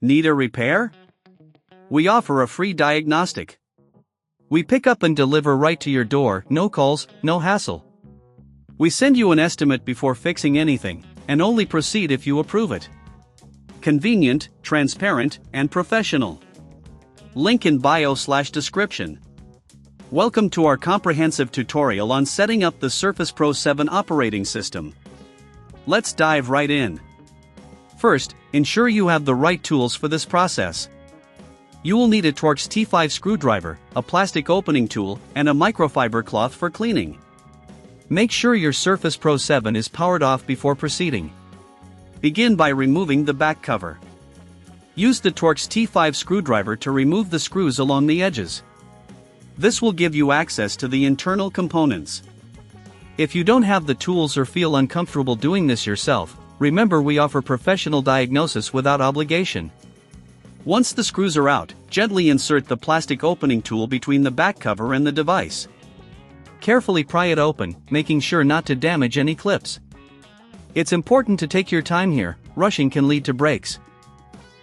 Need a repair? We offer a free diagnostic. We pick up and deliver right to your door, no calls, no hassle. We send you an estimate before fixing anything, and only proceed if you approve it. Convenient, transparent, and professional. Link in bio/description. Welcome to our comprehensive tutorial on setting up the Surface Pro 7 operating system. Let's dive right in. First, ensure you have the right tools for this process. You will need a Torx T5 screwdriver, a plastic opening tool, and a microfiber cloth for cleaning. Make sure your Surface Pro 7 is powered off before proceeding. Begin by removing the back cover. Use the Torx T5 screwdriver to remove the screws along the edges. This will give you access to the internal components. If you don't have the tools or feel uncomfortable doing this yourself, remember we offer professional diagnosis without obligation. Once the screws are out, gently insert the plastic opening tool between the back cover and the device. Carefully pry it open, making sure not to damage any clips. It's important to take your time here, rushing can lead to breaks.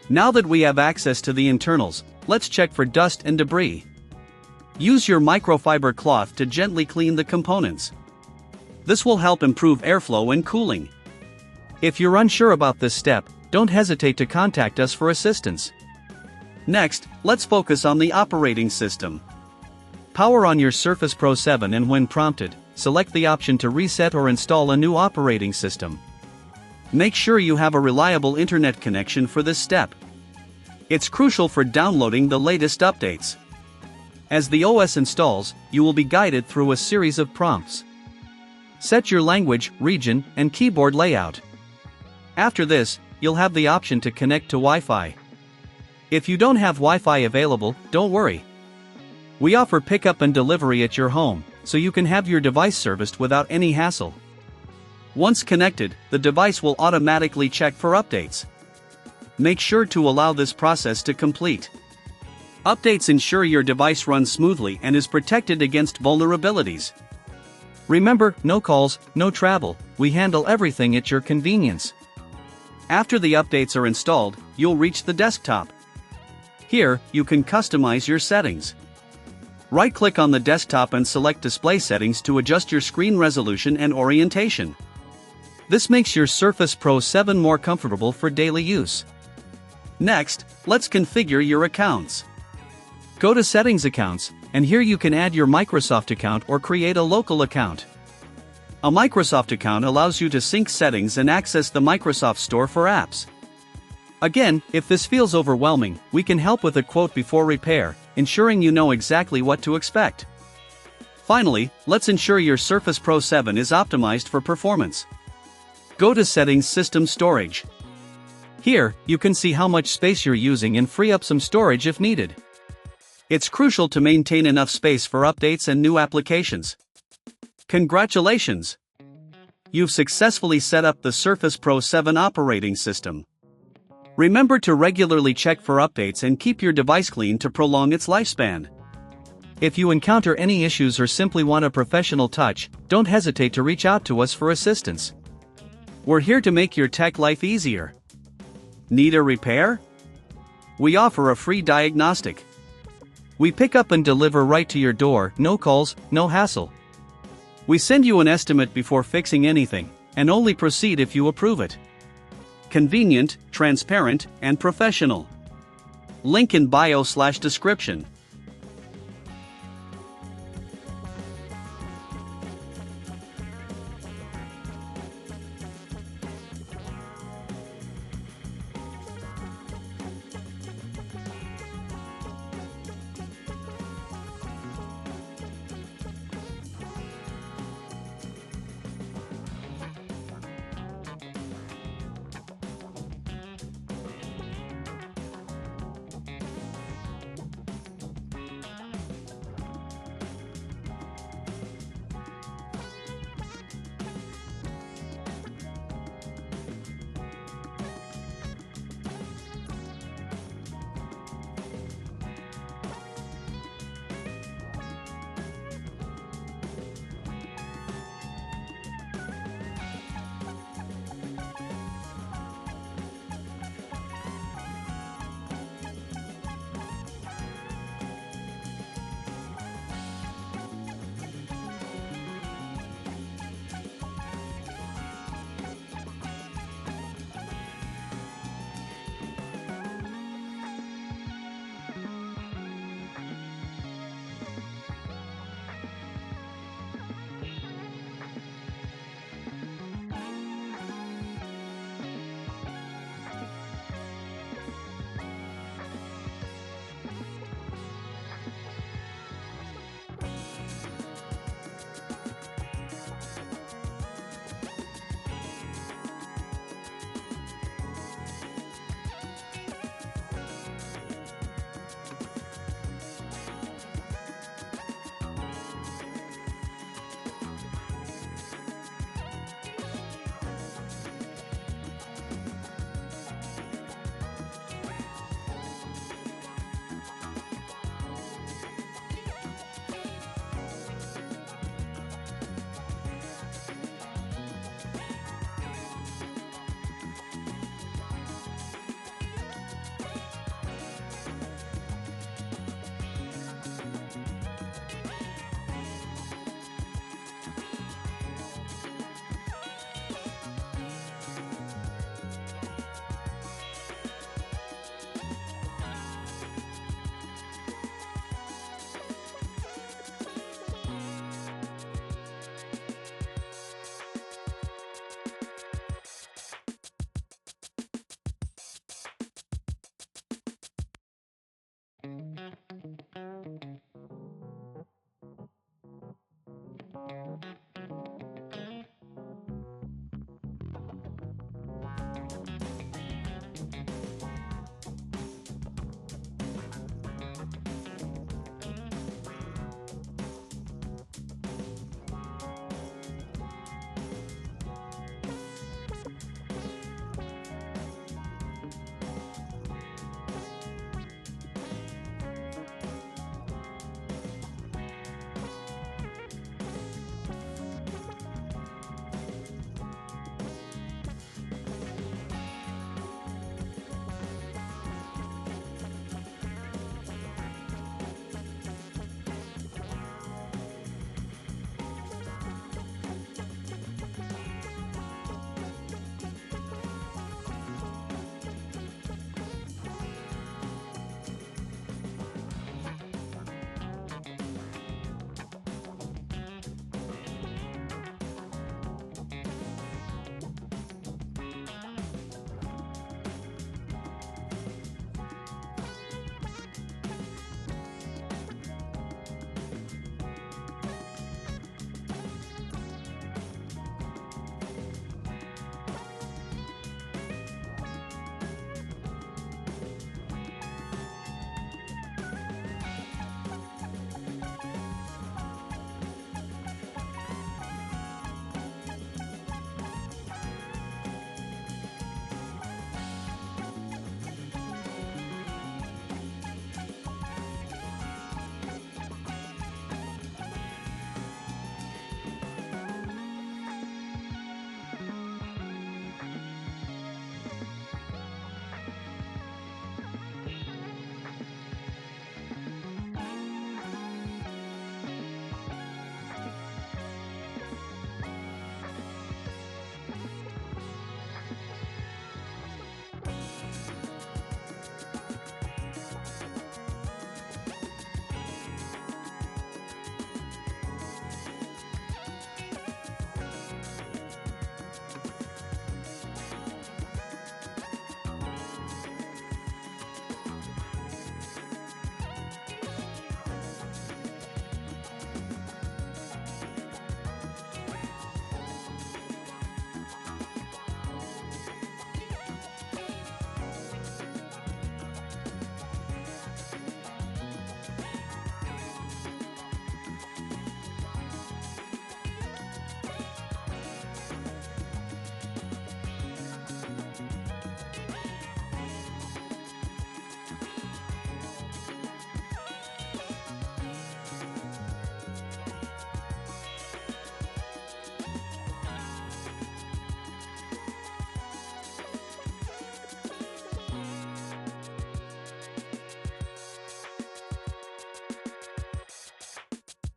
Now that we have access to the internals, let's check for dust and debris. Use your microfiber cloth to gently clean the components. This will help improve airflow and cooling. If you're unsure about this step, don't hesitate to contact us for assistance. Next, let's focus on the operating system. Power on your Surface Pro 7 and when prompted, select the option to reset or install a new operating system. Make sure you have a reliable internet connection for this step. It's crucial for downloading the latest updates. As the OS installs, you will be guided through a series of prompts. Set your language, region, and keyboard layout. After this, you'll have the option to connect to Wi-Fi. If you don't have Wi-Fi available, don't worry. We offer pickup and delivery at your home, so you can have your device serviced without any hassle. Once connected, the device will automatically check for updates. Make sure to allow this process to complete. Updates ensure your device runs smoothly and is protected against vulnerabilities. Remember, no calls, no travel, we handle everything at your convenience. After the updates are installed, you'll reach the desktop. Here, you can customize your settings. Right-click on the desktop and select Display Settings to adjust your screen resolution and orientation. This makes your Surface Pro 7 more comfortable for daily use. Next, let's configure your accounts. Go to Settings Accounts, and here you can add your Microsoft account or create a local account. A Microsoft account allows you to sync settings and access the Microsoft Store for apps. Again, if this feels overwhelming, we can help with a quote before repair, ensuring you know exactly what to expect. Finally, let's ensure your Surface Pro 7 is optimized for performance. Go to Settings System Storage. Here, you can see how much space you're using and free up some storage if needed. It's crucial to maintain enough space for updates and new applications. Congratulations! You've successfully set up the Surface Pro 7 operating system. Remember to regularly check for updates and keep your device clean to prolong its lifespan. If you encounter any issues or simply want a professional touch, don't hesitate to reach out to us for assistance. We're here to make your tech life easier. Need a repair? We offer a free diagnostic. We pick up and deliver right to your door, no calls, no hassle. We send you an estimate before fixing anything, and only proceed if you approve it. Convenient, transparent, and professional. Link in bio/description.